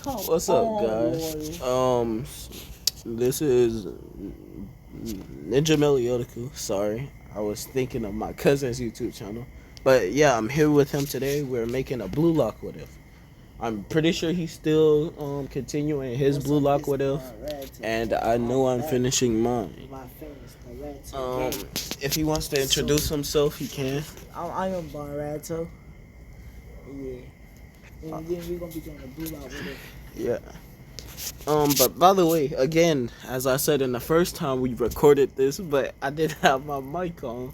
What's up, guys? This is Ninjameliodaku. Sorry, I was thinking of my cousin's YouTube channel, but yeah, I'm here with him today. We're making a blue lock with him. I'm pretty sure he's still continuing his blue lock with him, and I know I'm finishing mine. If he wants to introduce himself, he can. I am Banragto. Yeah. And then we're gonna be doing a blue lock with it. Yeah. But by the way, again, as I said in the first time we recorded this, but I didn't have my mic on.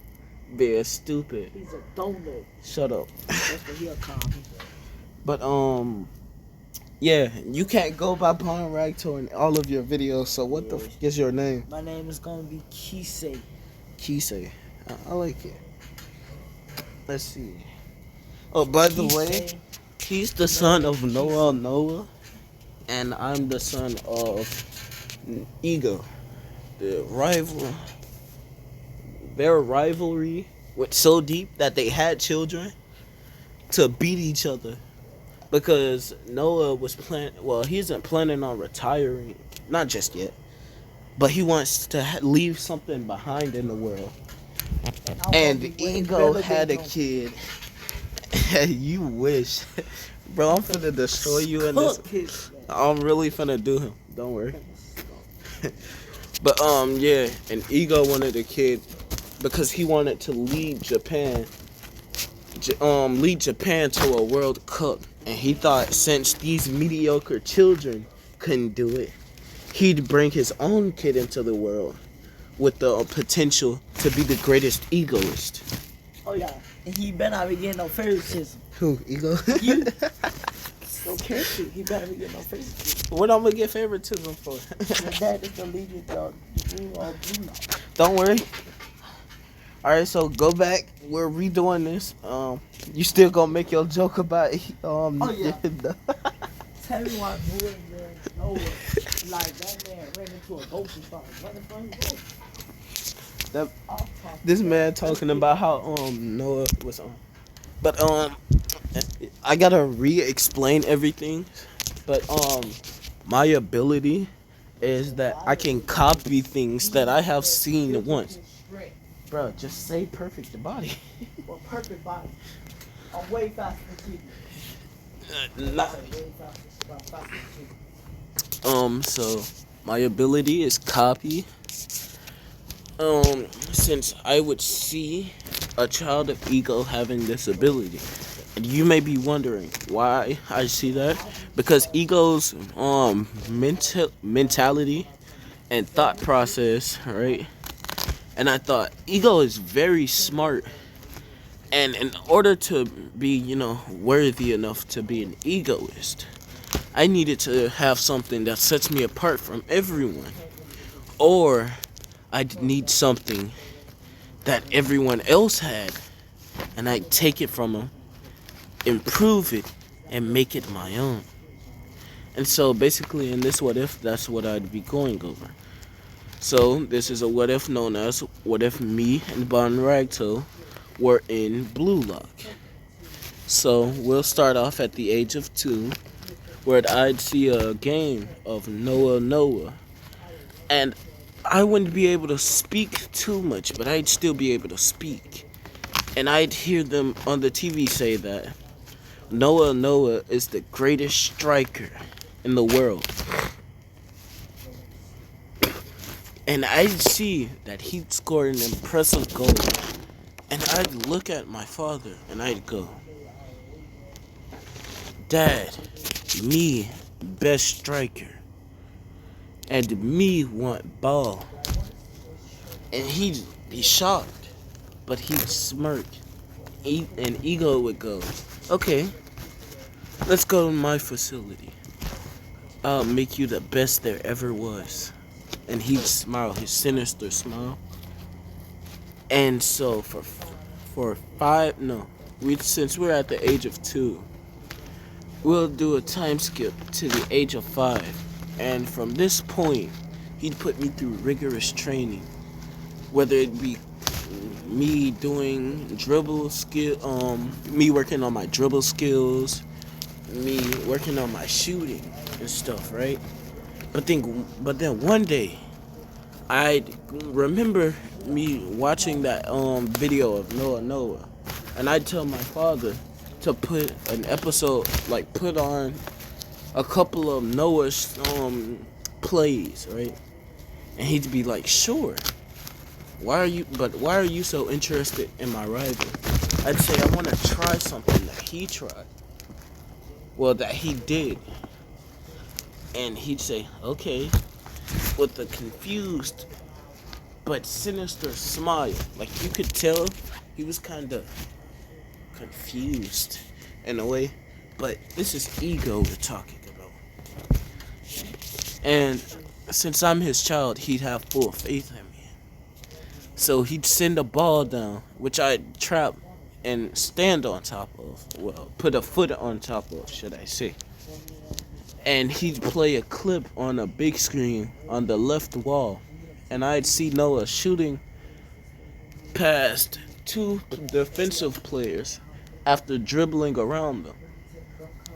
Being stupid. He's a donut. Shut up. That's what he'll call me. But yeah, you can't go by Banragto in all of your videos. So what the f is your name? My name is gonna be Kisei. Kisei. I like it. Let's see. Oh, by the way, he's the son of Noah, and I'm the son of Ego. The rival, their rivalry went so deep that they had children to beat each other because Noah was he isn't planning on retiring, not just yet, but he wants to leave something behind in the world. And Ego had a kid. You wish. Bro, I'm finna destroy you in this. I'm really finna do him. Don't worry. But yeah, and Ego wanted a kid because he wanted to lead Japan to a World Cup, and he thought since these mediocre children couldn't do it, he'd bring his own kid into the world with the potential to be the greatest egoist. Oh yeah, and he better not be getting no favoritism. Who, Ego? You don't care to. He better be getting no favoritism. What I'm gonna get favoritism for? Your dad is the leader of the blue lock. Don't worry. Alright, so go back. We're redoing this. You still gonna make your joke about Oh yeah. Tell me why boys know like that man ran into a ghost and started running from his ghost. This man talking about how Noah was on. But I gotta re-explain everything. But my ability is that I can copy things that I have seen once. Bro, just say perfect body. Well, perfect body. I'm way faster than you. So my ability is copy. Since I would see a child of Ego having this ability, and you may be wondering why I see that, because Ego's mentality and thought process, right? And I thought Ego is very smart, and in order to be, worthy enough to be an egoist, I needed to have something that sets me apart from everyone, or I'd need something that everyone else had, and I'd take it from them, improve it, and make it my own. And so basically in this what if, that's what I'd be going over. So this is a what if known as what if me and Banragto were in Blue Lock. So we'll start off at the age of 2, where I'd see a game of Noah, and I wouldn't be able to speak too much, but I'd still be able to speak. And I'd hear them on the TV say that Noah is the greatest striker in the world. And I'd see that he'd score an impressive goal. And I'd look at my father and I'd go, Dad, me best striker. And me want ball. And he'd be shocked, but he'd smirk. And Ego would go, okay, let's go to my facility. I'll make you the best there ever was. And he'd smile, his sinister smile. And so since we're at the age of 2, we'll do a time skip to the age of 5. And from this point, he'd put me through rigorous training, whether it be me doing dribble skill, me working on my dribble skills, me working on my shooting and stuff, right? But then one day, I remember me watching that video of Noah, and I tell my father to put an episode, like put on a couple of Noah's plays, right? And he'd be like, "Sure. Why are you so interested in my rival?" I'd say I want to try something that he tried. Well, that he did. And he'd say, "Okay," with a confused but sinister smile. Like you could tell he was kind of confused in a way. But this is ego we're talking about. And since I'm his child, he'd have full faith in me. So he'd send a ball down, which I'd trap and stand on top of. Well, put a foot on top of, should I say. And he'd play a clip on a big screen on the left wall. And I'd see Noah shooting past two defensive players after dribbling around them.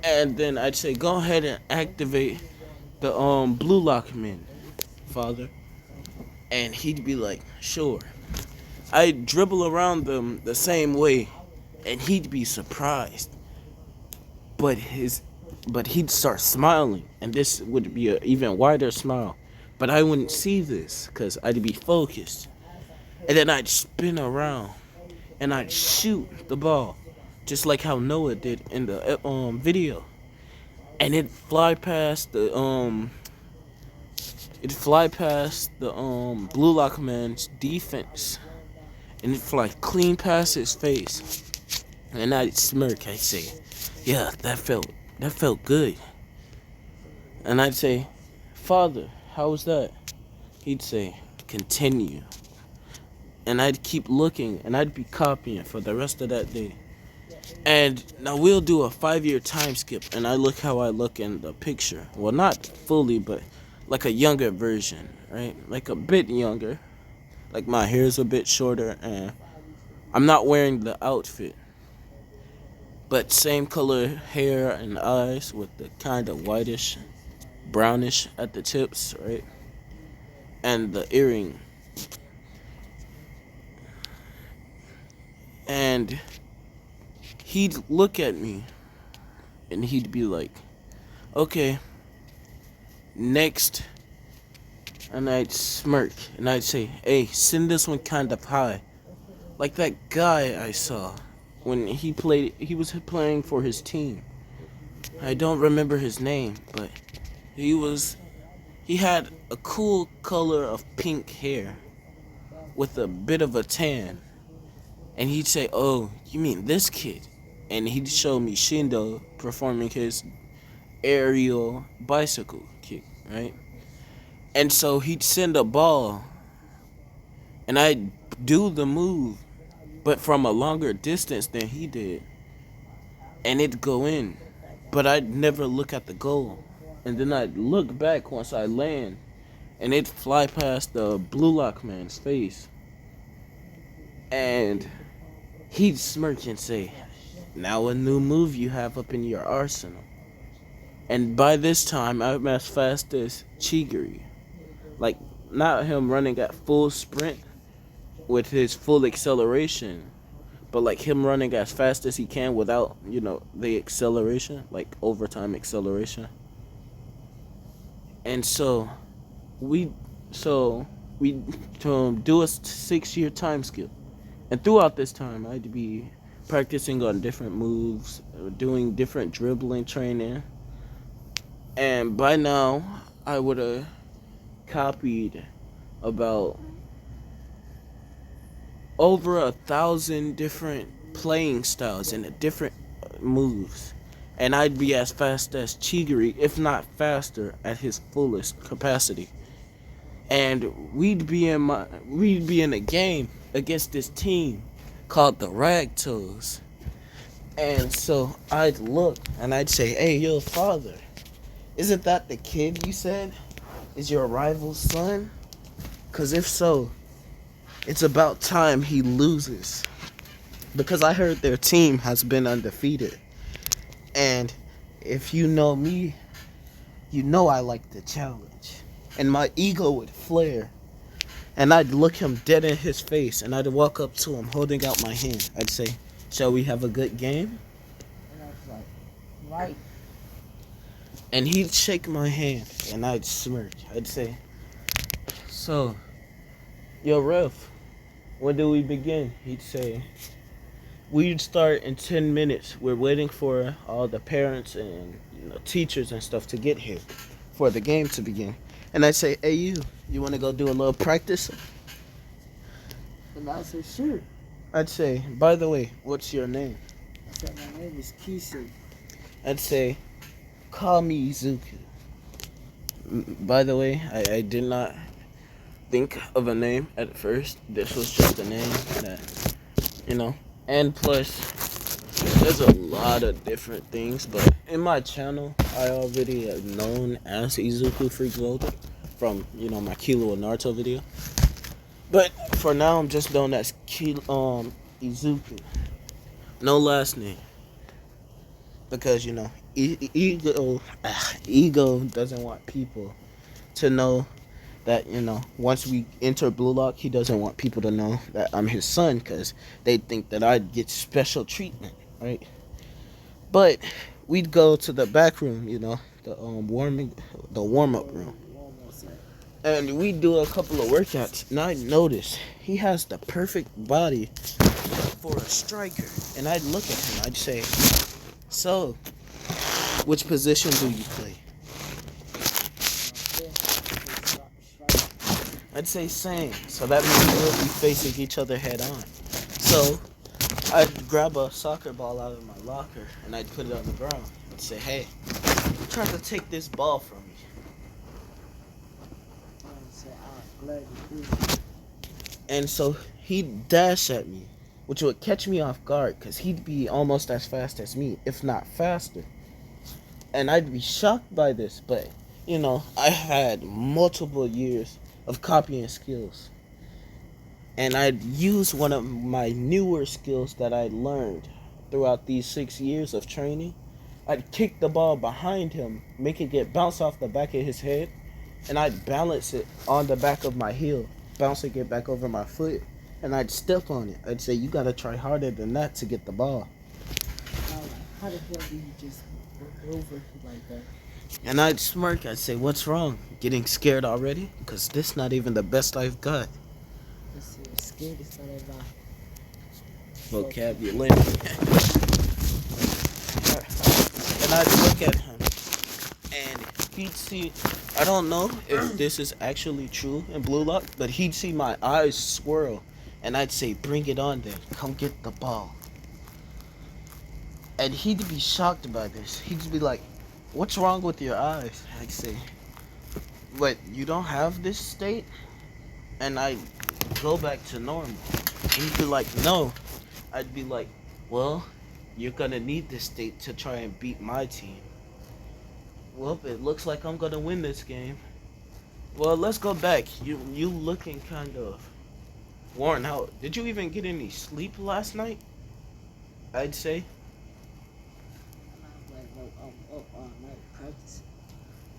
And then I'd say, "Go ahead and activate the blue lock men, father." And he'd be like, "Sure." I'd dribble around them the same way, and he'd be surprised. But he'd start smiling, and this would be an even wider smile. But I wouldn't see this because I'd be focused. And then I'd spin around, and I'd shoot the ball, just like how Noah did in the video. And it'd fly past the blue lock man's defense, and it'd fly clean past his face. And I'd smirk. I'd say, "Yeah, that felt good." And I'd say, "Father, how was that?" He'd say, "Continue." And I'd keep looking, and I'd be copying for the rest of that day. And now we'll do a 5-year time skip, and I look how I look in the picture. Well, not fully, but like a younger version, right? Like a bit younger. Like my hair's a bit shorter, and I'm not wearing the outfit. But same color hair and eyes with the kind of whitish, brownish at the tips, right? And the earring. And he'd look at me and he'd be like, "Okay, next." And I'd smirk and I'd say, "Hey, send this one kind of high." Like that guy I saw when he was playing for his team. I don't remember his name, but he had a cool color of pink hair with a bit of a tan. And he'd say, "Oh, you mean this kid?" And he'd show me Shindo performing his aerial bicycle kick, right? And so he'd send a ball, and I'd do the move, but from a longer distance than he did. And it'd go in, but I'd never look at the goal. And then I'd look back once I land, and it'd fly past the blue lock man's face. And he'd smirk and say, "Now a new move you have up in your arsenal." And by this time, I'm as fast as Chigiri. Like, not him running at full sprint with his full acceleration, but like him running as fast as he can without, the acceleration, like overtime acceleration. And so we do a 6-year time skip. And throughout this time, I'd be practicing on different moves, doing different dribbling training. And by now, I would have copied about over 1,000 different playing styles and different moves. And I'd be as fast as Chigiri, if not faster, at his fullest capacity. And we'd be in a game against this team called the Ragtos. And so I'd look and I'd say, "Hey, yo, father, isn't that the kid you said is your rival's son? 'Cause if so, it's about time he loses. Because I heard their team has been undefeated. And if you know me, you know I like the challenge. And my ego would flare. And I'd look him dead in his face, and I'd walk up to him holding out my hand. I'd say, shall we have a good game? And I was like, right. And he'd shake my hand, and I'd smirk. I'd say, so, yo, ref, when do we begin? He'd say, we'd start in 10 minutes. We're waiting for all the parents and teachers and stuff to get here for the game to begin. And I'd say, hey, you want to go do a little practice? And I said, sure. I'd say, by the way, what's your name? I said, my name is Kisi. I'd say, call me Izuku. By the way, I did not think of a name at first. This was just a name that, and plus, there's a lot of different things, but in my channel, I already am known as Izuku Freak Loader from, my Kilo and Naruto video. But for now, I'm just known as Izuku. No last name. Because, ego doesn't want people to know that, once we enter Blue Lock, he doesn't want people to know that I'm his son because they think that I'd get special treatment, right? But we'd go to the back room, the warm-up room. And we'd do a couple of workouts. And I'd notice he has the perfect body for a striker. And I'd look at him, I'd say, so, which position do you play? I'd say same. So that means we'll be facing each other head on. So I'd grab a soccer ball out of my locker and I'd put it on the ground. I'd say, hey, try to take this ball from me. And so he'd dash at me, which would catch me off guard because he'd be almost as fast as me, if not faster. And I'd be shocked by this, but, I had multiple years of copying skills. And I'd use one of my newer skills that I learned throughout these 6 years of training. I'd kick the ball behind him, make it get bounced off the back of his head, and I'd balance it on the back of my heel, bouncing it back over my foot, and I'd step on it. I'd say, you gotta try harder than that to get the ball. How the hell do you just go over like that? And I'd smirk. I'd say, what's wrong? Getting scared already? Because this not even the best I've got. Scared is not about vocabulary. And I'd look at him, and he'd see, I don't know if this is actually true in Blue Lock, but he'd see my eyes swirl, and I'd say, bring it on then, come get the ball. And he'd be shocked by this. He'd be like, what's wrong with your eyes? I'd say, what, you don't have this state? And I'd go back to normal. And he'd be like, no. I'd be like, well, you're gonna need this state to try and beat my team. Well, it looks like I'm gonna win this game. Well, let's go back. You looking kind of worn out. Did you even get any sleep last night? I'd say.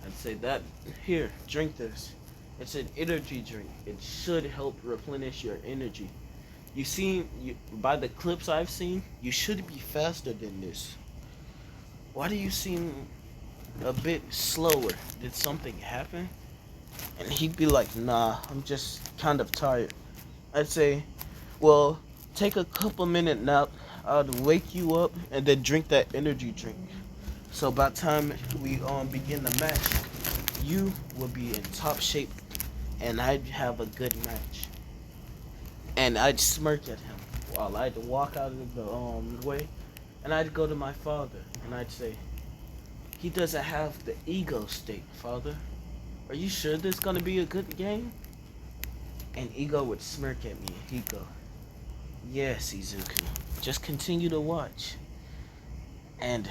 I'd say that. Here, drink this. It's an energy drink. It should help replenish your energy. You see, by the clips I've seen, you should be faster than this. Why do you seem a bit slower? Did something happen? And he'd be like, nah, I'm just kind of tired. I'd say, well, take a couple minute nap. I'd wake you up and then drink that energy drink. So by the time we begin the match, you will be in top shape and I'd have a good match. And I'd smirk at him while I'd walk out of the way, and I'd go to my father and I'd say, he doesn't have the ego state, father. Are you sure this is gonna be a good game? And Ego would smirk at me and he'd go, yes, Izuku, just continue to watch. And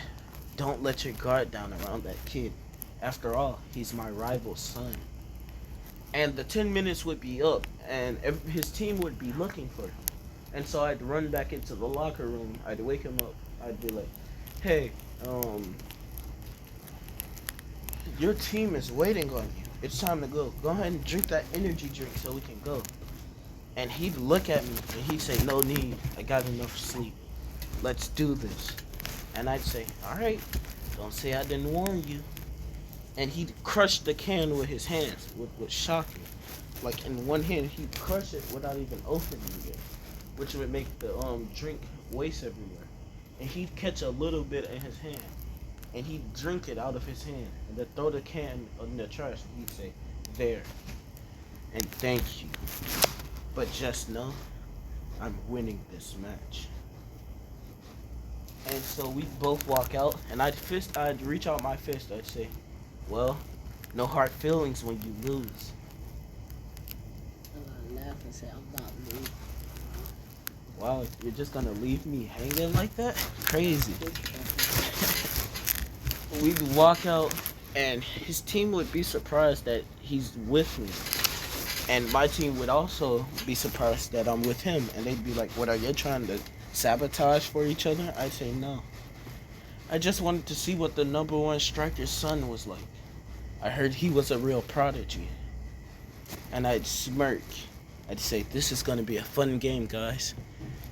don't let your guard down around that kid. After all, he's my rival's son. And the 10 minutes would be up, and his team would be looking for him. And so I'd run back into the locker room. I'd wake him up. I'd be like, hey, your team is waiting on you. It's time to go. Go ahead and drink that energy drink so we can go. And he'd look at me and he'd say, no need. I got enough sleep. Let's do this. And I'd say, all right, don't say I didn't warn you. And he'd crush the can with his hands, with shocking. Like in one hand, he'd crush it without even opening it, which would make the drink waste everywhere. And he'd catch a little bit in his hand, and he'd drink it out of his hand, and then throw the can in the trash. And he'd say, "There, and thank you, but just know, I'm winning this match." And so we'd both walk out, and I'd reach out my fist. I'd say, "Well, no hard feelings when you lose." And I laugh and say, I'm not moving. Wow, you're just gonna leave me hanging like that? Crazy. We'd walk out, and his team would be surprised that he's with me. And my team would also be surprised that I'm with him. And they'd be like, what, are you trying to sabotage for each other? I'd say no. I just wanted to see what the number one striker's son was like. I heard he was a real prodigy. And I'd smirk. I'd say, this is going to be a fun game, guys.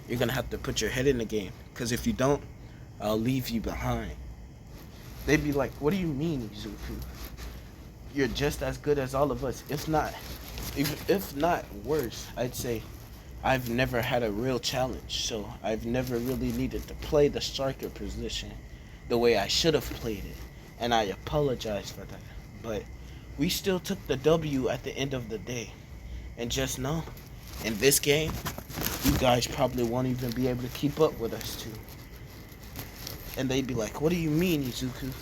You're going to have to put your head in the game. Because if you don't, I'll leave you behind. They'd be like, what do you mean, Izuku? You're just as good as all of us. If not worse. I'd say, I've never had a real challenge. So I've never really needed to play the striker position the way I should have played it. And I apologize for that. But we still took the W at the end of the day. And just know, in this game, you guys probably won't even be able to keep up with us two. And they'd be like, what do you mean, Izuku?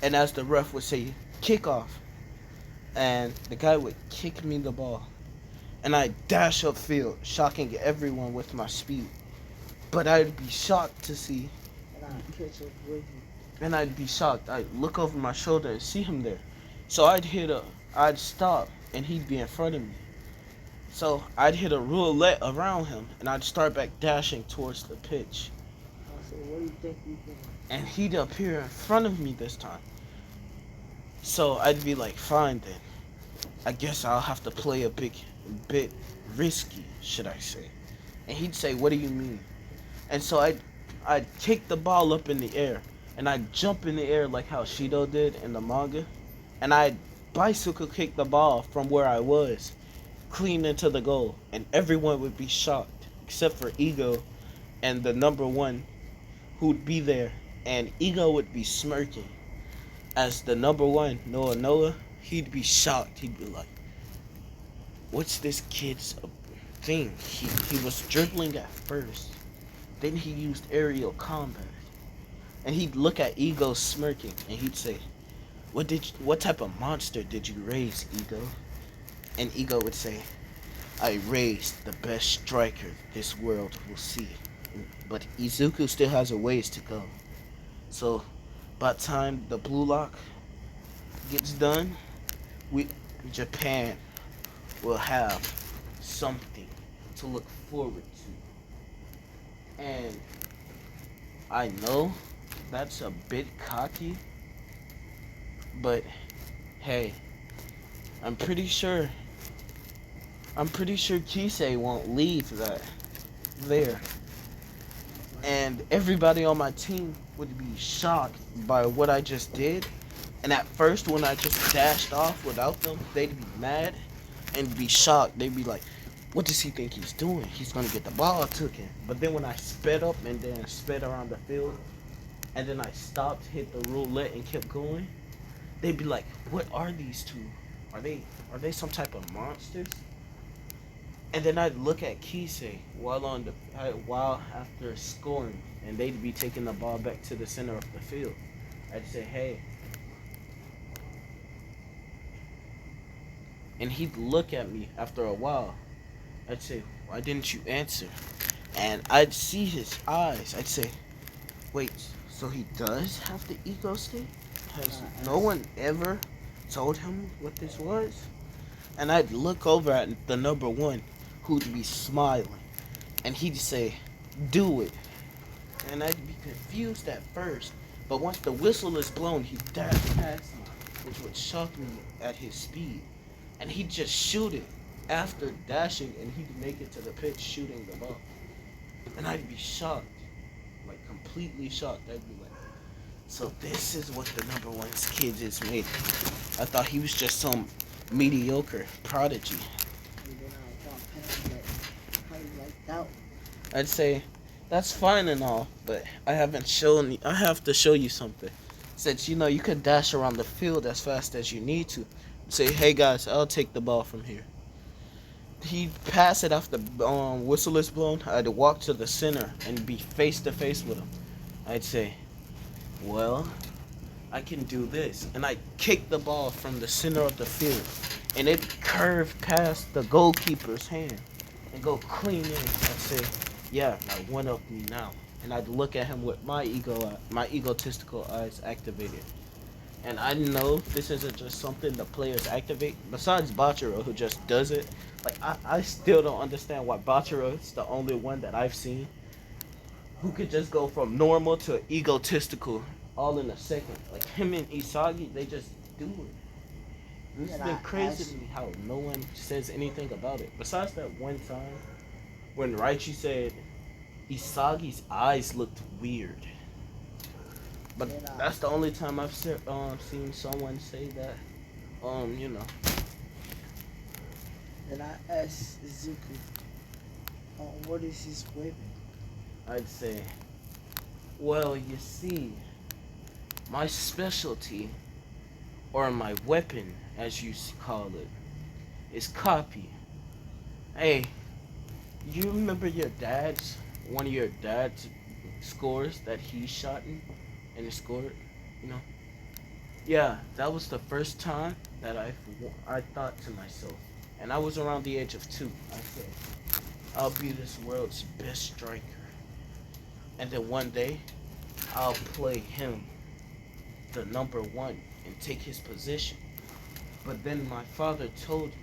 And as the ref would say, kick off. And the guy would kick me the ball. And I'd dash upfield, shocking everyone with my speed. But I'd be shocked to see. And I'd catch up with you. And I'd be shocked. I'd look over my shoulder and see him there. So I'd stop, and he'd be in front of me. So I'd hit a roulette around him, and I'd start back dashing towards the pitch. I said, what do you think you're doing? And he'd appear in front of me this time. So I'd be like, fine then. I guess I'll have to play a bit risky, should I say. And he'd say, what do you mean? And so I'd kick the ball up in the air, and I'd jump in the air like how Shido did in the manga. And I'd bicycle kick the ball from where I was, clean into the goal. And everyone would be shocked, except for Ego and the number one who'd be there. And Ego would be smirking. As the number one, Noah, he'd be shocked. He'd be like, what's this kid's thing? He was dribbling at first. Then he used aerial combat. And he'd look at Ego smirking, and he'd say, what type of monster did you raise, Ego? And Ego would say, I raised the best striker this world will see. But Izuku still has a ways to go. So by the time the Blue Lock gets done, Japan will have something to look forward to. And I know that's a bit cocky, but hey, I'm pretty sure Kisei won't leave that there. And everybody on my team would be shocked by what I just did. And at first, when I just dashed off without them, they'd be mad and be shocked. They'd be like, what does he think he's doing? He's going to get the ball taken. But then when I sped up and then sped around the field, and then I stopped, hit the roulette, and kept going, they'd be like, what are these two? Are they some type of monsters? And then I'd look at Kisei while after scoring, and they'd be taking the ball back to the center of the field. I'd say, hey. And he'd look at me after a while. I'd say, why didn't you answer? And I'd see his eyes. I'd say, wait, so he does have the ego state? Has no one ever told him what this was? And I'd look over at the number one, who'd be smiling, and he'd say, do it. And I'd be confused at first, but once the whistle is blown, he'd dash past me, which would shock me at his speed. And he'd just shoot it after dashing, and he'd make it to the pitch shooting the ball. And I'd be shocked, like completely shocked. I'd be like, so this is what the number one kid is made. I thought he was just some mediocre prodigy. And then I thought past that, how you like that one? I'd say that's fine and all, but I haven't shown. I have to show you something. Said you could dash around the field as fast as you need to. Say, hey guys, I'll take the ball from here. He'd pass it after whistle is blown. I'd walk to the center and be face to face with him. I'd say, well, I can do this, and I'd kick the ball from the center of the field, and it'd curve past the goalkeeper's hand and go clean in. I'd say, yeah, now one up me now, and I'd look at him with my egotistical eyes activated. And I know this isn't just something the players activate. Besides Bachiro, who just does it, like I still don't understand why Bachiro is the only one that I've seen who could just go from normal to egotistical all in a second. Like him and Isagi, they just do it. It's been crazy to me how no one says anything about it. Besides that one time when Raichi said Isagi's eyes looked weird. But that's the only time I've seen someone say that. Then I asked Izuku, what is his weapon? I'd say, well, you see, my specialty, or my weapon, as you call it, is copy. Hey, you remember one of your dad's scores that he shot in? And he scored, Yeah, that was the first time that I thought to myself, and I was around the age of 2. I said, I'll be this world's best striker, and then one day, I'll play him, the number 1, and take his position. But then my father told me,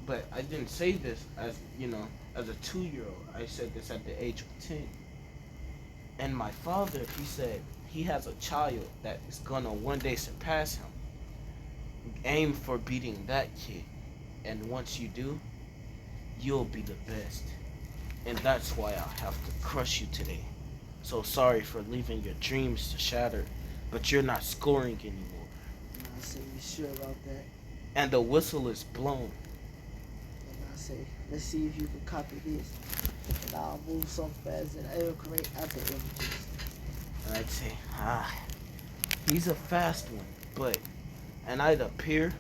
but I didn't say this as a 2-year-old. I said this at the age of 10. And my father, he said, he has a child that is gonna one day surpass him. Aim for beating that kid. And once you do, you'll be the best. And that's why I'll have to crush you today. So sorry for leaving your dreams to shatter, but you're not scoring anymore. And I say, you sure about that? And the whistle is blown. And I say, let's see if you can copy this. And I'll move so fast that I'll create other images. And I'd say, he's a fast one, and I'd appear.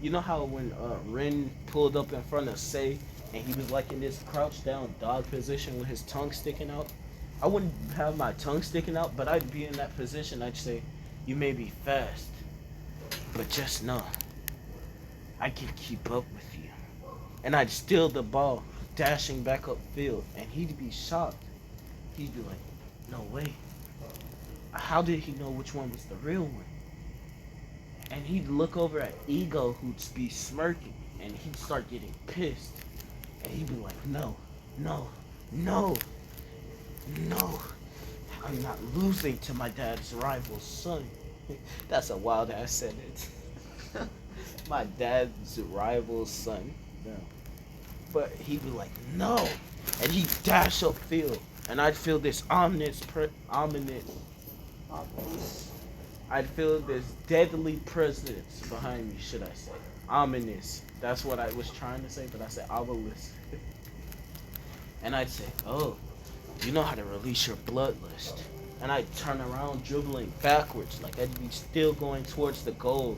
You know how when Rin pulled up in front of Sei, and he was like in this crouched down dog position with his tongue sticking out? I wouldn't have my tongue sticking out, but I'd be in that position. I'd say, you may be fast, but just know, I can keep up with you. And I'd steal the ball, dashing back upfield, and he'd be shocked. He'd be like, no way. How did he know which one was the real one? And he'd look over at Ego, who'd be smirking, and he'd start getting pissed. And he'd be like, no, no, no, no. I'm not losing to my dad's rival's son. That's a wild ass sentence. My dad's rival's son. No. But he'd be like, no. And he'd dash upfield. And I'd feel this I'd feel this deadly presence behind me, should I say. Ominous. That's what I was trying to say, but I said ominous. And I'd say, oh, you know how to release your bloodlust. And I'd turn around dribbling backwards, like I'd be still going towards the goal,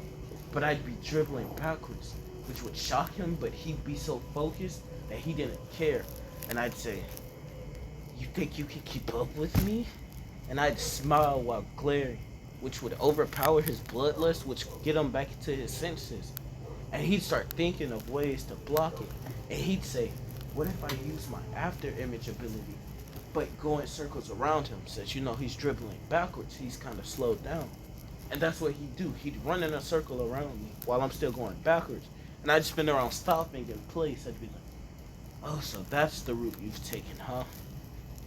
but I'd be dribbling backwards, which would shock him, but he'd be so focused that he didn't care. And I'd say, you think you can keep up with me? And I'd smile while glaring, which would overpower his bloodlust, which would get him back into his senses. And he'd start thinking of ways to block it. And he'd say, what if I use my after image ability, but go in circles around him, since he's dribbling backwards, he's kind of slowed down. And that's what he'd do. He'd run in a circle around me while I'm still going backwards. And I'd spin around stopping in place. I'd be like, oh, so that's the route you've taken, huh?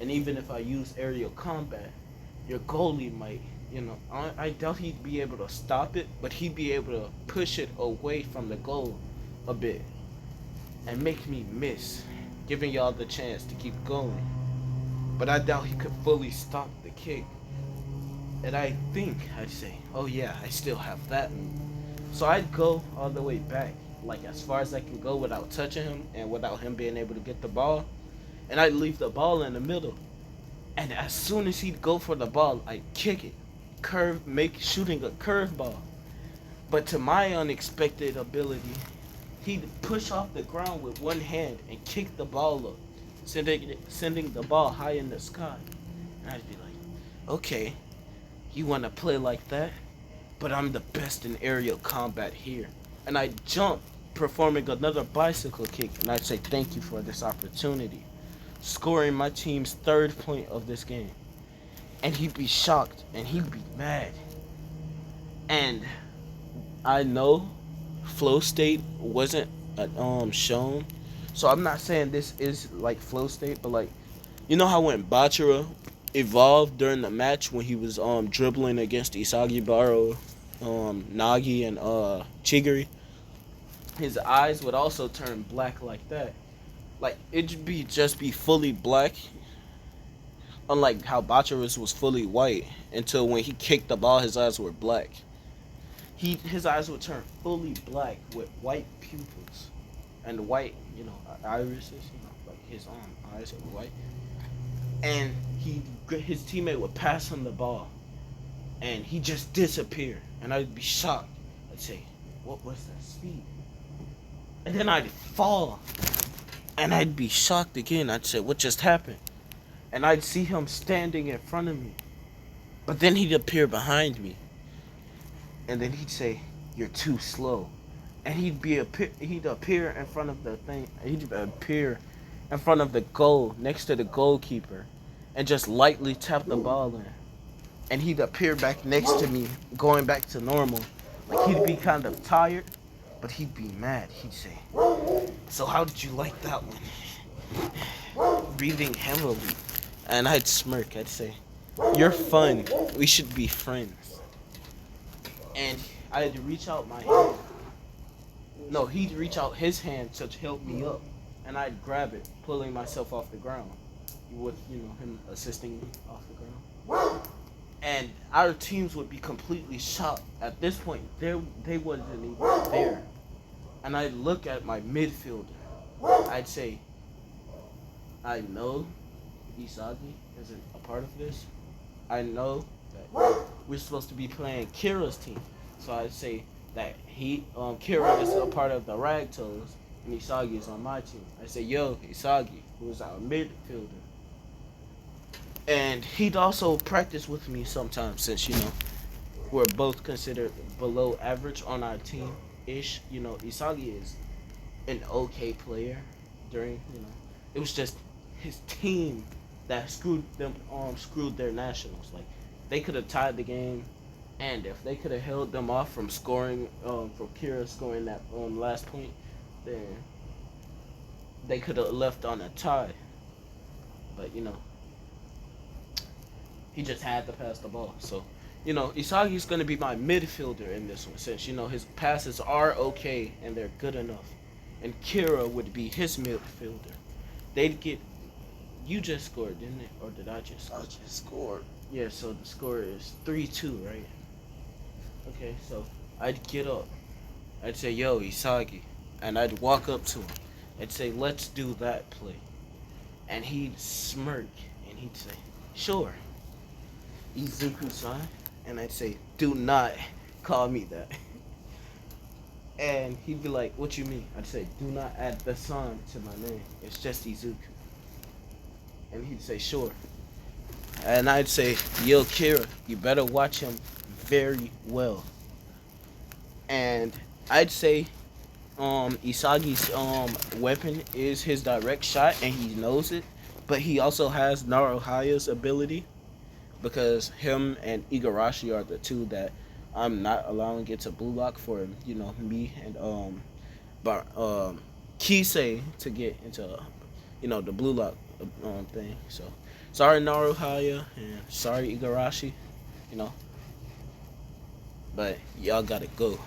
And even if I use aerial combat, your goalie might I doubt he'd be able to stop it, but he'd be able to push it away from the goal a bit and make me miss, giving y'all the chance to keep going. But I doubt he could fully stop the kick. And I think I'd say, oh yeah, I still have that move. So I'd go all the way back, like as far as I can go without touching him and without him being able to get the ball. And I'd leave the ball in the middle. And as soon as he'd go for the ball, I'd kick it, shooting a curveball. But to my unexpected ability, he'd push off the ground with one hand and kick the ball up, sending the ball high in the sky. And I'd be like, okay, you want to play like that? But I'm the best in aerial combat here. And I'd jump, performing another bicycle kick, and I'd say thank you for this opportunity, scoring my team's third point of this game. And he'd be shocked, and he'd be mad. And I know flow state wasn't shown, so I'm not saying this is like flow state, but like, you know how when Bachira evolved during the match when he was dribbling against Isagi Baro, Nagi, and Chigiri, his eyes would also turn black like that. Like it'd be just be fully black, unlike how Bachira's was fully white until when he kicked the ball, his eyes were black. His eyes would turn fully black with white pupils and white, irises, like his eyes were white. And his teammate would pass him the ball, and he just disappeared. And I'd be shocked. I'd say, "What was that speed?" And then I'd fall, and I'd be shocked again. I'd say, "What just happened?" And I'd see him standing in front of me, but then he'd appear behind me, and then he'd say, "You're too slow," and he'd appear in front of the thing. He'd appear in front of the goal next to the goalkeeper, and just lightly tap the ball in. And he'd appear back next to me, going back to normal. Like he'd be kind of tired, but he'd be mad. He'd say, "So how did you like that one?" Breathing heavily. And I'd smirk. I'd say, "You're fun. We should be friends." And I'd reach out my hand. No, he'd reach out his hand to help me up. And I'd grab it, pulling myself off the ground. With, him assisting me off the ground. And our teams would be completely shocked. At this point, they wasn't even there. And I'd look at my midfielder. I'd say, I know Isagi isn't a part of this. I know that we're supposed to be playing Kira's team. So I'd say that Kira is a part of the Ragtos, and Isagi is on my team. I say, yo, Isagi, who's our midfielder. And he'd also practice with me sometimes since, we're both considered below average on our team-ish. Isagi is an okay player during, it was just his team that screwed their nationals. Like, they could have tied the game, and if they could have held them off from scoring, from Kira scoring that last point, then they could have left on a tie. But, he just had to pass the ball. So, Isagi's going to be my midfielder in this one since, his passes are okay and they're good enough. And Kira would be his midfielder. They'd get... You just scored, didn't it? Or did I just score? I just scored. Yeah, so the score is 3-2, right? Okay, so I'd get up. I'd say, yo, Isagi. And I'd walk up to him. I'd say, let's do that play. And he'd smirk and he'd say, sure. Izuku-san. And I'd say, do not call me that. And he'd be like, what you mean? I'd say, do not add the san to my name. It's just Izuku. And he'd say, sure. And I'd say, yo, Kira, you better watch him very well. And I'd say, Isagi's weapon is his direct shot, and he knows it. But he also has Naruhaya's ability, because him and Igarashi are the two that I'm not allowing it to blue lock for, me and Kisei to get into, the blue lock thing. So sorry Naruhaya and sorry Igarashi, but y'all gotta go.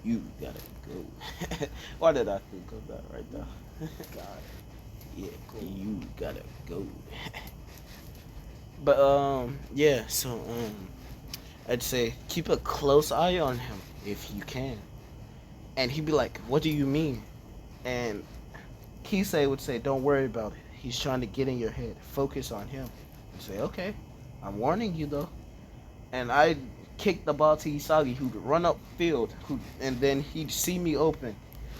You gotta go. Why did I think of that right now? God, Yeah, go. you gotta go. But yeah. So I'd say keep a close eye on him if you can. And he'd be like, "What do you mean?" And Kisei would say, "Don't worry about it. He's trying to get in your head. Focus on him." I'd say, "Okay, I'm warning you though." And I'd kick the ball to Isagi, who'd run up field, and then he'd see me open,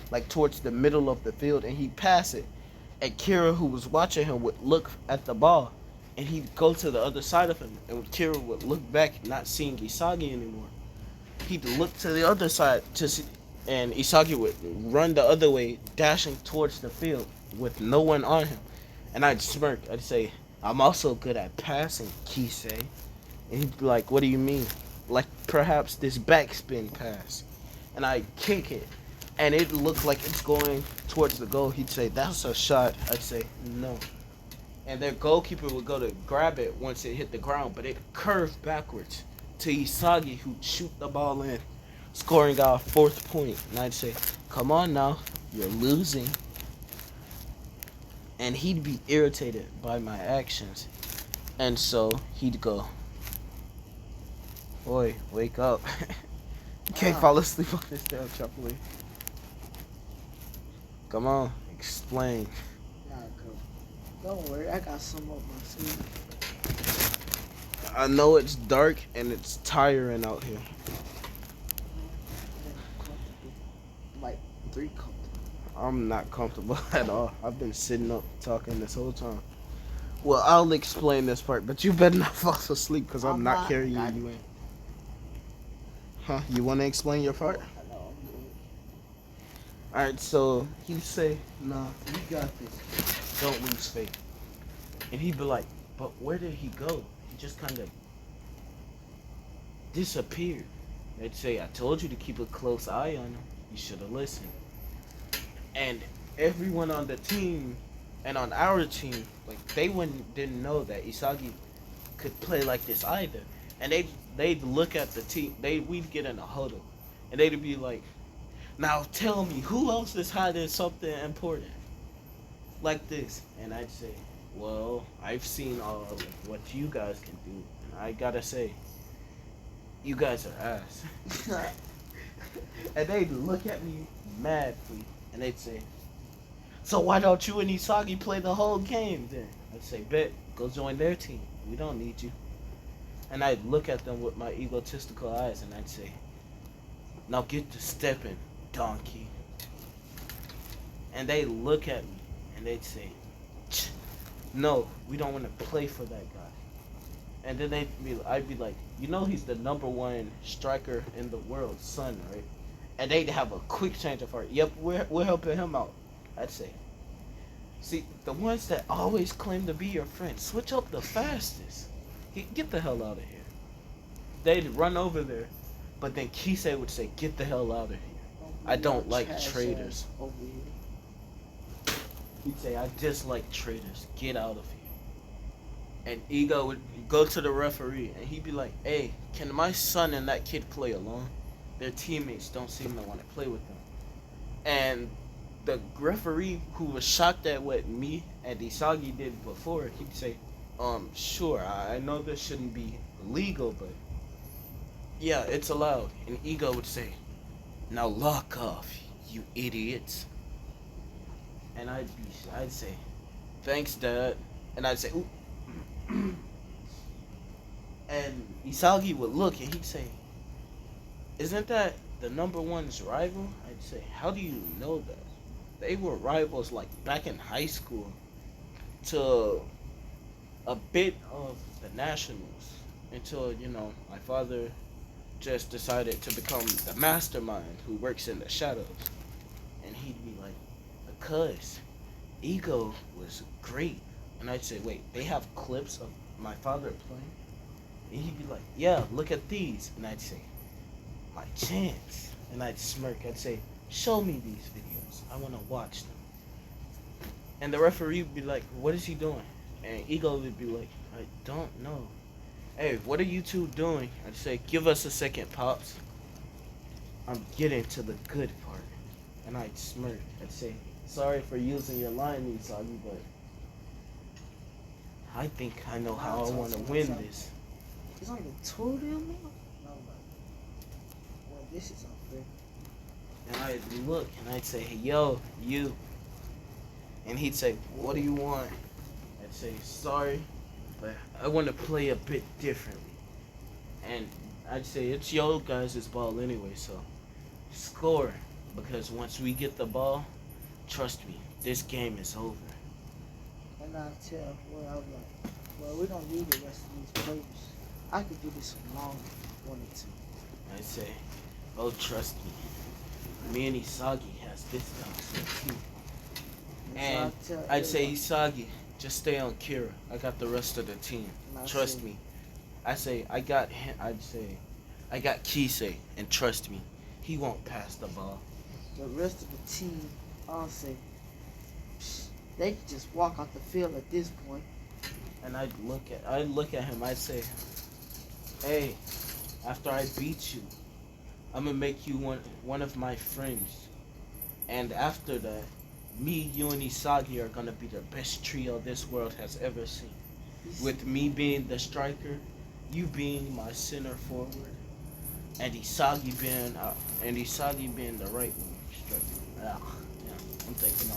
like towards the middle of the field, and he'd pass it. And Kira, who was watching him, would look at the ball, and he'd go to the other side of him, and Kira would look back, not seeing Isagi anymore. He'd look to the other side to see, and Isagi would run the other way, dashing towards the field with no one on him. And I'd smirk. I'd say, "I'm also good at passing, Kisei." And he'd be like, "What do you mean?" Like perhaps this backspin pass. And I'd kick it, and it looked like it's going towards the goal. He'd say, "That's a shot." I'd say, "No." And their goalkeeper would go to grab it once it hit the ground, but it curved backwards to Isagi, who'd shoot the ball in, scoring our 4th point. And I'd say, "Come on now, you're losing." And he'd be irritated by my actions. And so he'd go, "Boy, wake up." You can't fall asleep on this damn trampoline. Come on, explain. Nah, go. Don't worry, I got some up my sleeve. I know it's dark and it's tiring out here. Comfortable. Like 3 comfortable. I'm not comfortable at all. I've been sitting up talking this whole time. Well, I'll explain this part, but you better not fall asleep because I'm not carrying you in. Huh? You want to explain your part? I know, I'm good. Alright, so he'd say, "Nah, you got this. Don't lose faith." And he'd be like, "But where did he go? He just kind of disappeared." They'd say, "I told you to keep a close eye on him. You should have listened." And everyone on the team and on our team, like didn't know that Isagi could play like this either. And they'd look at the team. We'd get in a huddle, and they'd be like, "Now tell me, who else is hiding something important like this?" And I'd say, "Well, I've seen all of what you guys can do, and I gotta say, you guys are ass." And they'd look at me madly, and they'd say, "So why don't you and Isagi play the whole game then?" I'd say, "Bet, go join their team. We don't need you." And I'd look at them with my egotistical eyes, and I'd say, "Now get to stepping, donkey." And they'd look at me, and they'd say, "No, we don't want to play for that guy." And then I'd be like, "You know he's the #1 striker in the world, son, right?" And they'd have a quick change of heart. "Yep, we're helping him out." I'd say, "See, the ones that always claim to be your friends, switch up the fastest. Get the hell out of here." They'd run over there, but then Kisei would say, "Get the hell out of here. I don't like traitors." Over here. He'd say, "I dislike traitors. Get out of here." And Ego would go to the referee, and he'd be like, "Hey, can my son and that kid play alone? Their teammates don't seem to want to play with them." And the referee, who was shocked at what me and Isagi did before, he'd say, "Sure, I know this shouldn't be legal, but yeah, it's allowed." And Ego would say, "Now lock off, you idiots." And I'd say, "Thanks, Dad." And I'd say, "Ooh." And Isagi would look, and he'd say, "Isn't that the #1's rival?" I'd say, "How do you know that?" They were rivals like back in high school to a bit of the Nationals until, my father just decided to become the mastermind who works in the shadows. And he'd be like, "Because Ego was great." And I'd say, "Wait, they have clips of my father playing?" And he'd be like, "Yeah, look at these." And I'd say, "My chance." And I'd smirk. I'd say, "Show me these videos. I want to watch them." And the referee would be like, "What is he doing?" And Ego would be like, "I don't know." "Hey, what are you two doing?" I'd say, "Give us a second, Pops." I'm getting to the good part. And I'd smirk. I'd say, sorry for using your line, Isagi, but I think I know how I want to win this. It's only 2 of them now? No, but, well, this is unfair. And I'd look and I'd say, hey, yo, you. And he'd say, what do you want? I'd say, sorry, but I want to play a bit differently. And I'd say, it's your guys' ball anyway, so score. Because once we get the ball, trust me, this game is over. And I tell, well, I was like, well, we don't need the rest of these players. I could do this alone if I wanted to. I'd say, oh, trust me. Me and Isagi has this down too. And I'd say, Isagi, just stay on Kira. I got the rest of the team. Trust me. I say, I got him. I'd say, I got Kisei, and trust me, he won't pass the ball. The rest of the team, I'll say, they could just walk off the field at this point. And I'd look at him. I'd say, hey, after I beat you, I'm gonna make you one of my friends. And after that, me, you, and Isagi are gonna be the best trio this world has ever seen. With me being the striker, you being my center forward, and Isagi being the right wing striker. Yeah, I'm thinking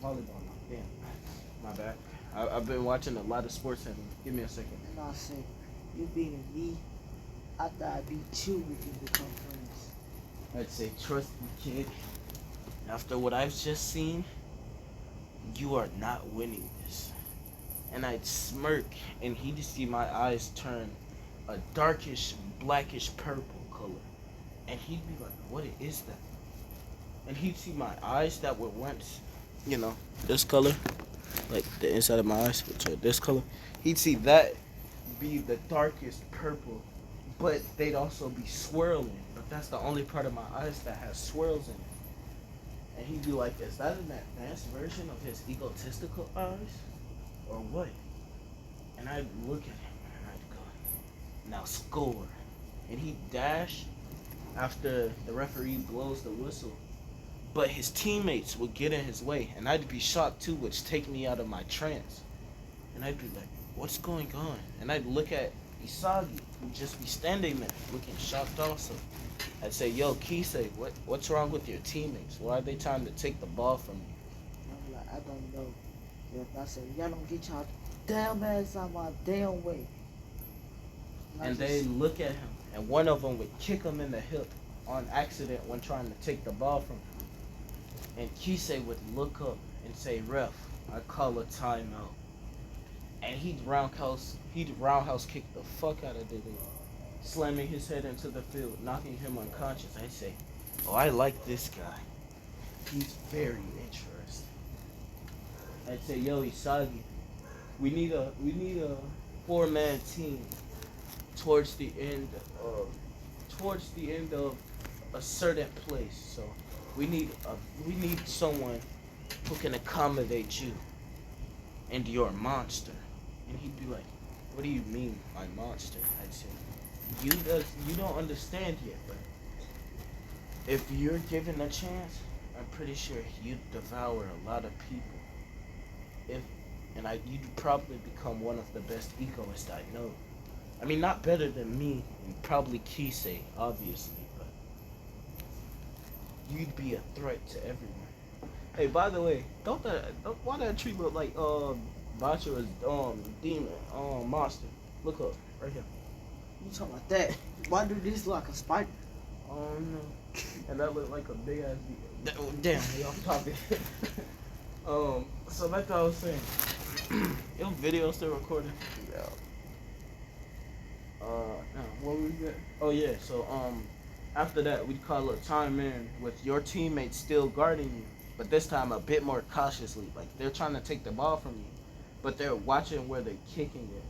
volleyball now. Damn, my bad. I've been watching a lot of sports and give me a second. And I'll say, you beating me, after I beat you, we can become friends. I'd say, trust me, kid. After what I've just seen, you are not winning this. And I'd smirk, and he'd see my eyes turn a darkish, blackish purple color. And he'd be like, what is that? And he'd see my eyes that were once, this color, like the inside of my eyes, which are this color. He'd see that be the darkest purple, but they'd also be swirling. But that's the only part of my eyes that has swirls in it. And he'd be like, is that an advanced version of his egotistical eyes? Or what? And I'd look at him and I'd go, now score. And he'd dash after the referee blows the whistle. But his teammates would get in his way. And I'd be shocked too, which take me out of my trance. And I'd be like, what's going on? And I'd look at Isagi, who'd just be standing there, looking shocked also. I'd say, yo, Kisei, what's wrong with your teammates? Why are they trying to take the ball from you? I'm like, I don't know. If I say, y'all don't get y'all damn ass out my damn way. And they look at him, and one of them would kick him in the hip on accident when trying to take the ball from him. And Kisei would look up and say, ref, I call a timeout. And he'd roundhouse kick the fuck out of the dude, slamming his head into the field, knocking him unconscious. I'd say, oh, I like this guy. He's very interesting. I'd say, yo, Isagi, we need a 4-man team towards the end of a certain place. So we need someone who can accommodate you and your monster. And he'd be like, what do you mean, my monster? I'd say, you don't understand yet, but if you're given a chance, I'm pretty sure you'd devour a lot of people. You'd probably become one of the best egoists I know. I mean, not better than me, and probably Kisei, obviously, but you'd be a threat to everyone. Hey, by the way, why that tree look like Bachira's demon monster? Look up right here. You talking about that? Why do this look like a spider? Oh no. And that look like a big ass demon. Damn, y'all talking. So like I was saying, your video still recording? Yeah. What were we at? Oh yeah, so after that we'd call a time in with your teammates still guarding you, but this time a bit more cautiously. Like they're trying to take the ball from you, but they're watching where they're kicking it,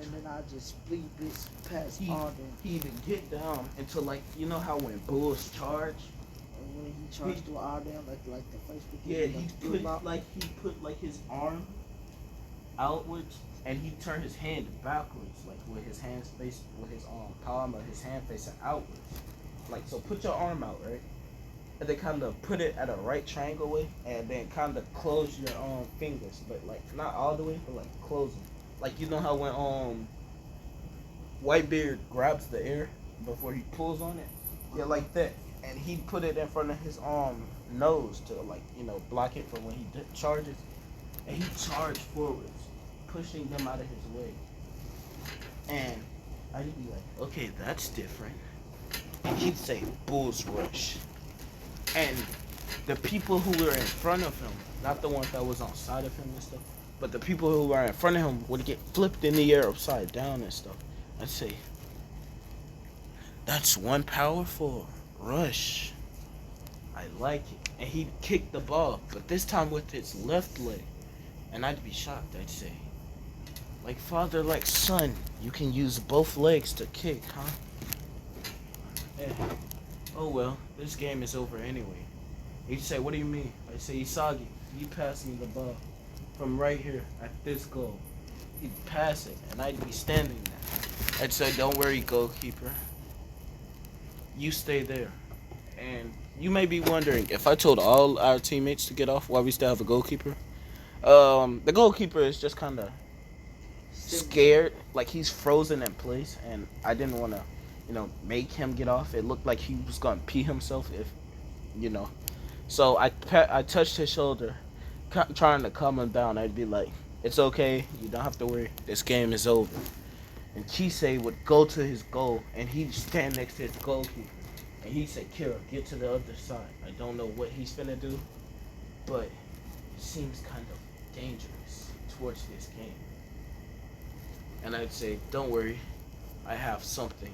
And then I just split bits past all them. He even get down into like how when bulls charge. And when he charged through all them, like the Facebook. Yeah, he put his arm outwards, and he turned his hand backwards, like with his palm of his hand facing outwards. like, so put your arm out, right? And then kind of put it at a right triangle way, and then kind of close your fingers, but like not all the way, but like close them. Like you know how when Whitebeard grabs the air before he pulls on it, yeah, like that. And he put it in front of his nose to like block it from when he charges, and he charged forwards, pushing them out of his way. And I'd be like, okay, that's different. And he'd say, Bulls Rush. And the people who were in front of him, not the ones that was on side of him and stuff, but the people who were in front of him would get flipped in the air upside down and stuff. I'd say, that's one powerful rush. I like it. And he'd kick the ball, but this time with his left leg. And I'd be shocked. I'd say, like father, like son, you can use both legs to kick, huh? Yeah. Oh well, this game is over anyway. He'd say, what do you mean? I'd say, Isagi, you pass me the ball from right here at this goal. He'd pass it, and I'd be standing there. I'd say, don't worry, goalkeeper. You stay there. And you may be wondering, if I told all our teammates to get off, why we still have a goalkeeper? The goalkeeper is just kind of scared, like he's frozen in place, and I didn't want to, make him get off. It looked like he was gonna pee himself if, you know. So I touched his shoulder, trying to calm him down. I'd be like, "It's okay, you don't have to worry. This game is over." And Kisei would go to his goal, and he'd stand next to his goalkeeper, and he'd say, "Kira, get to the other side." I don't know what he's finna do, but it seems kind of dangerous towards this game. And I'd say, don't worry, I have something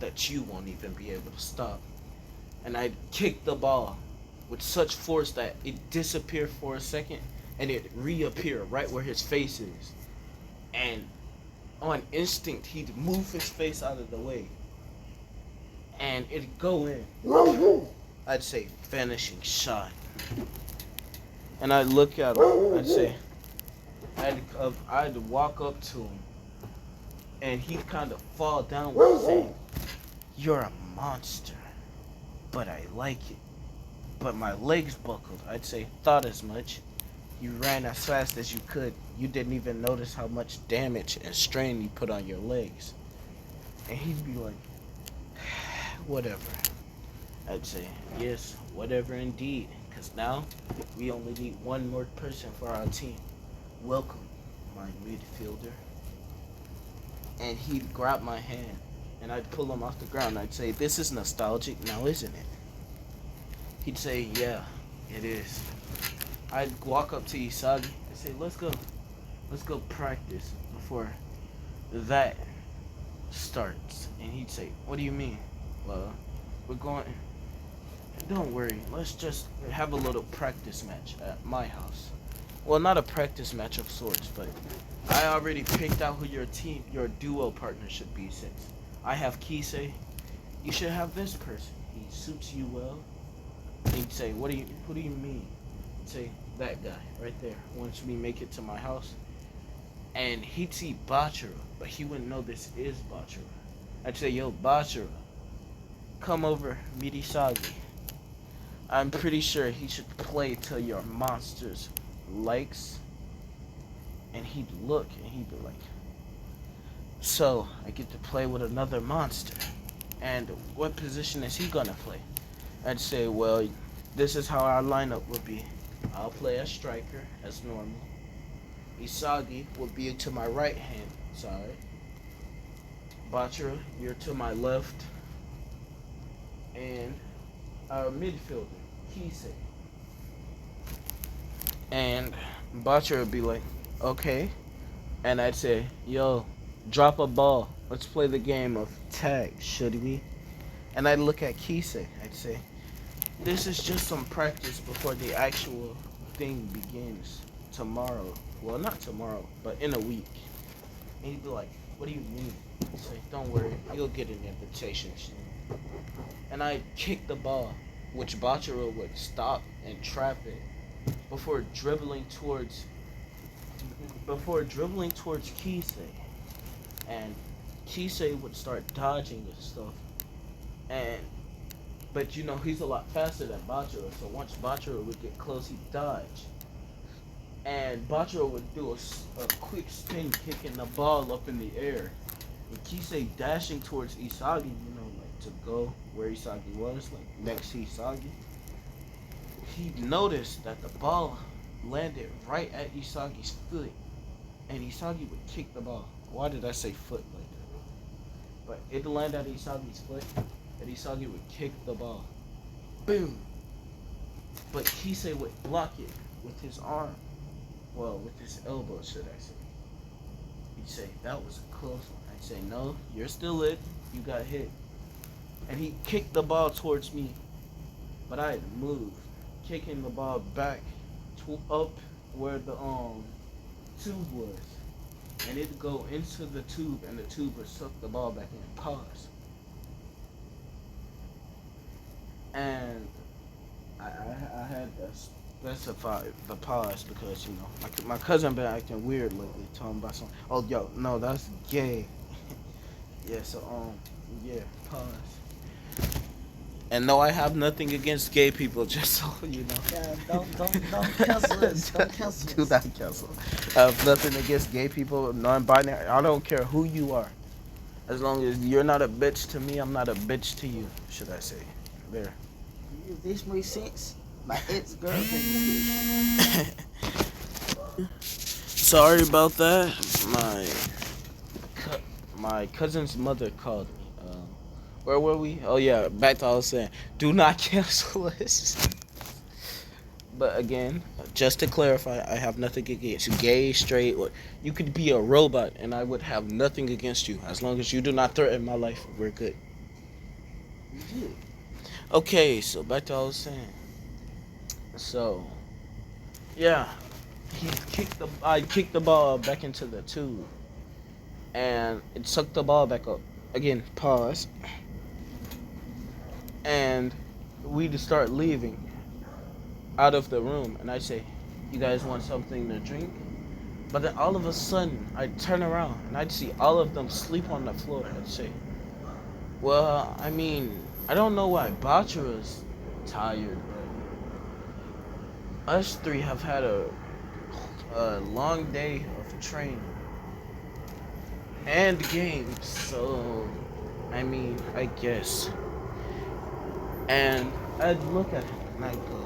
that you won't even be able to stop. And I'd kick the ball with such force that it disappeared for a second and it reappeared right where his face is. And on instinct, he'd move his face out of the way and it'd go in. I'd say, finishing shot. And I'd look at him, I'd say, I'd walk up to him, and he'd kind of fall down saying, "You're a monster, but I like it." But my legs buckled. I'd say, thought as much. You ran as fast as you could. You didn't even notice how much damage and strain you put on your legs. And he'd be like, whatever. I'd say, yes, whatever indeed. Because now, we only need one more person for our team. Welcome, my midfielder. And he'd grab my hand, and I'd pull him off the ground. I'd say, this is nostalgic now, isn't it? He'd say, yeah, it is. I'd walk up to Isagi and say, let's go practice before that starts. And he'd say, what do you mean? Well, we're going, don't worry, let's just have a little practice match at my house. Well, not a practice match of sorts, but I already picked out who your duo partner should be, since I have Kisei. You should have this person. He suits you well. He'd say, who do you mean? I'd say, that guy right there. Once we make it to my house. And he'd see Bachira, but he wouldn't know this is Bachira. I'd say, yo, Bachira, come over, meet Isagi. I'm pretty sure he should play to your monster's likes. And he'd look and he'd be like, so I get to play with another monster. And what position is he gonna play? I'd say, well, this is how our lineup would be. I'll play as striker, as normal. Isagi will be to my right hand side. Bachira, you're to my left. And our midfielder, Kisei. And Bachira would be like, okay. And I'd say, yo, drop a ball. Let's play the game of tag, should we? And I'd look at Kisei. I'd say, this is just some practice before the actual thing begins tomorrow. Well, not tomorrow, but in a week. And he'd be like, what do you mean? I'd say, don't worry, you'll get an invitation soon. And I'd kick the ball, which Bachira would stop and trap it before dribbling towards Kisei. And Kisei would start dodging and stuff. And But you know, he's a lot faster than Bachiro. So once Bachiro would get close, he'd dodge. And Bachiro would do a quick spin, kicking the ball up in the air. And Kisei dashing towards Isagi, you know, like to go where Isagi was, like next to Isagi. He noticed that the ball landed right at Isagi's foot. And Isagi would kick the ball. Why did I say foot like that? But it landed at Isagi's foot, and Isagi would kick the ball. Boom! But Kisei would block it with his arm. Well, with his elbow, should I say. He'd say, that was a close one. I'd say, no, you're still it. You got hit. And he kicked the ball towards me. But I had moved, kicking the ball back up where the tube was. And it'd go into the tube, and the tube would suck the ball back in. Pause. And I had to specify the pause because, you know, my cousin been acting weird lately, talking about something. Oh, yo, no, that's gay. Yeah, so, yeah, pause. And no, I have nothing against gay people, just so you know. Yeah, don't cancel us. Don't cancel us. Do not cancel. I have nothing against gay people, non-binary. I don't care who you are. As long as you're not a bitch to me, I'm not a bitch to you, should I say. There. If this makes sense, my ex-girlfriend. Sorry about that. My cousin's mother called me. Where were we? Oh yeah, back to what I was saying. Do not cancel us. But again, just to clarify, I have nothing against gay, straight, or you could be a robot, and I would have nothing against you as long as you do not threaten my life. We're good. Okay, so back to what I was saying. So, yeah, I kicked the ball back into the tube, and it sucked the ball back up. Again, pause. And we'd start leaving out of the room, and I'd say, you guys want something to drink? But then all of a sudden, I'd turn around, and I'd see all of them sleep on the floor. I'd say, well, I mean, I don't know why Bachira's tired, but us three have had a long day of training and games, so, I mean, I guess. And I'd look at him and I'd go,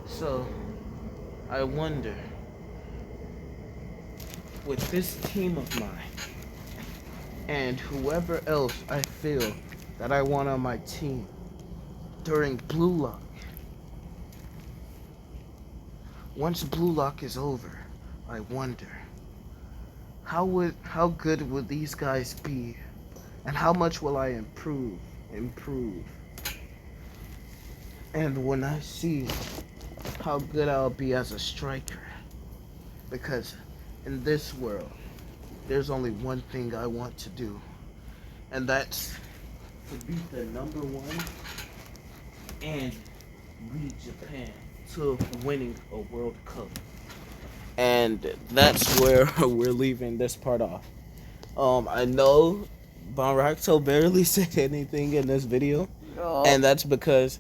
so, I wonder, with this team of mine, and whoever else I feel that I want on my team during Blue Lock, once Blue Lock is over, I wonder, how good would these guys be, and how much will I improve? And when I see how good I'll be as a striker, because in this world, there's only one thing I want to do, and that's to beat the number one and lead Japan to winning a World Cup. And that's where we're leaving this part off. I know Banragto barely said anything in this video, and that's because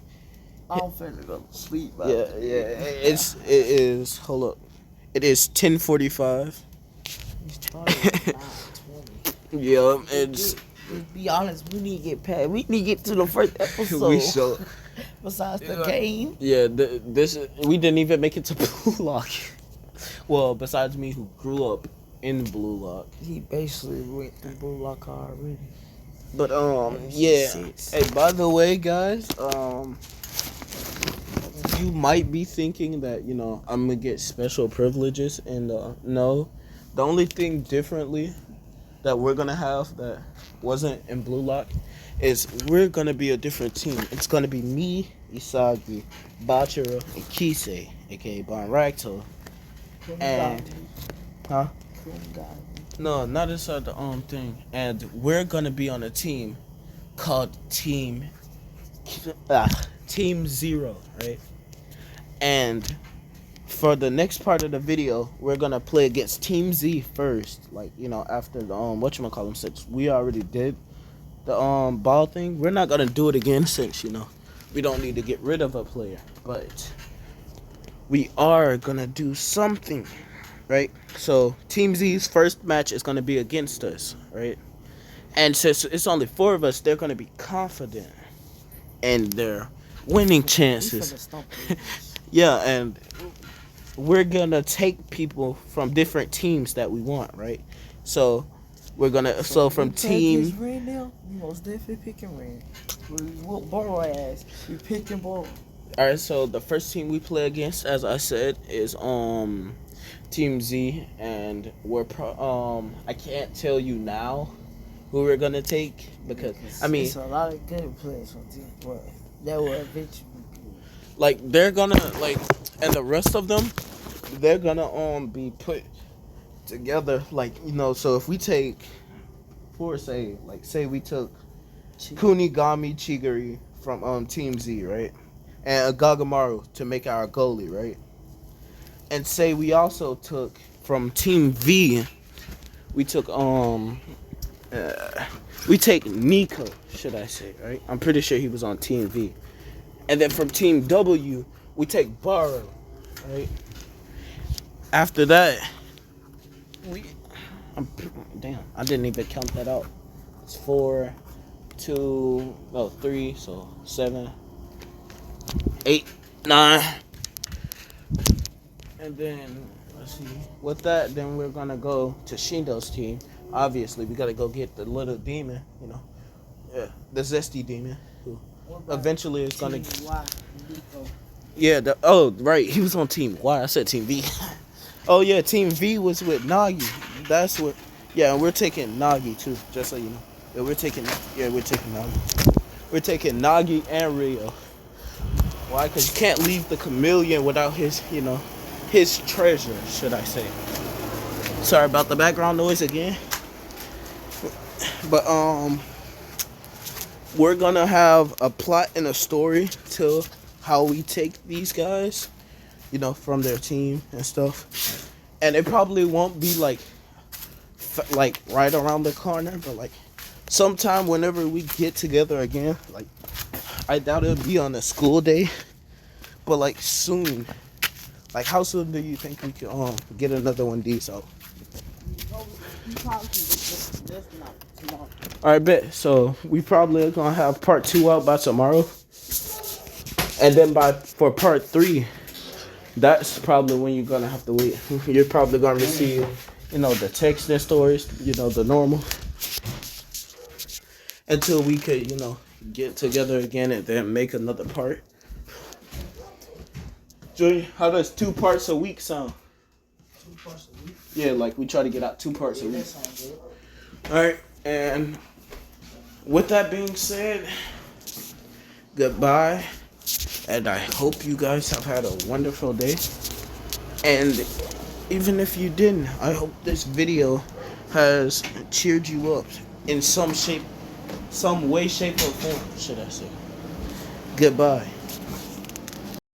I'm finna go to sleep. it is. Hold up, it is 10:45. Yeah, it's. Just be honest, we need to get past. We need to get to the first episode. We so. Besides the game. Yeah, this we didn't even make it to Blue Lock. Well, besides me, who grew up in Blue Lock. He basically went through Blue Lock already. But yeah. Hey, by the way, guys, you might be thinking that, you know, I'm gonna get special privileges, and no. The only thing differently that we're gonna have that wasn't in Blue Lock is we're gonna be a different team. It's gonna be me, Isagi, Bachira, and Kisei, aka Banragto. And no, not inside the thing. And we're gonna be on a team called Team Zero, right? And for the next part of the video, we're gonna play against Team Z first. Like, you know, after the whatchamacallit, since we already did the ball thing. We're not gonna do it again since we don't need to get rid of a player, but we are gonna do something, right? So Team Z's first match is gonna be against us, right? And since it's only 4 of us, they're gonna be confident in their winning chances. Yeah, and we're gonna take people from different teams that we want, right? So we're gonna from team. Right now, we most definitely picking Red. We whoop Borrow ass. We picking Borrow. All right, so the first team we play against, as I said, is Team Z, and I can't tell you now who we're gonna take because it's a lot of good players from Team, but that will eventually be good. Like they're gonna and the rest of them, they're gonna be put together So if we take, say we took Kunigami Chigiri from Team Z, right? And Agagamaru to make our goalie, right? And say we also took from Team V, we take Nico, should I say, right? I'm pretty sure he was on Team V. And then from Team W, we take Barrow, right? After that, I didn't even count that out. It's 4, 3, so 7, 8, 9. And then, let's see. With that, then we're going to go to Shindo's team. Obviously, we got to go get the little demon, Yeah, the zesty demon, who eventually is going to... Yeah, right. He was on Team Y. I said Team V. Oh, yeah, Team V was with Nagi. That's what... Yeah, and we're taking Nagi, too, just so you know. Yeah, we're taking Nagi. We're taking Nagi and Rio. Why? Because you can't leave the chameleon without his, his treasure, should I say. Sorry about the background noise again. But, we're going to have a plot and a story to how we take these guys, from their team and stuff. And it probably won't be like right around the corner, but sometime whenever we get together again, I doubt it'll be on a school day, but soon. How soon do you think we can get another one of these out? Alright, bet. So we probably are gonna have part 2 out by tomorrow. And then for part 3, that's probably when you're gonna have to wait. You're probably gonna receive, the text and stories, the normal. Until we could, get together again and then make another part. Joey, how does 2 parts a week sound? 2 parts a week? Yeah, we try to get out 2 parts a week. That sounds good. Alright, and with that being said, goodbye. And I hope you guys have had a wonderful day. And even if you didn't, I hope this video has cheered you up in some way, shape, or form, should I say. Goodbye.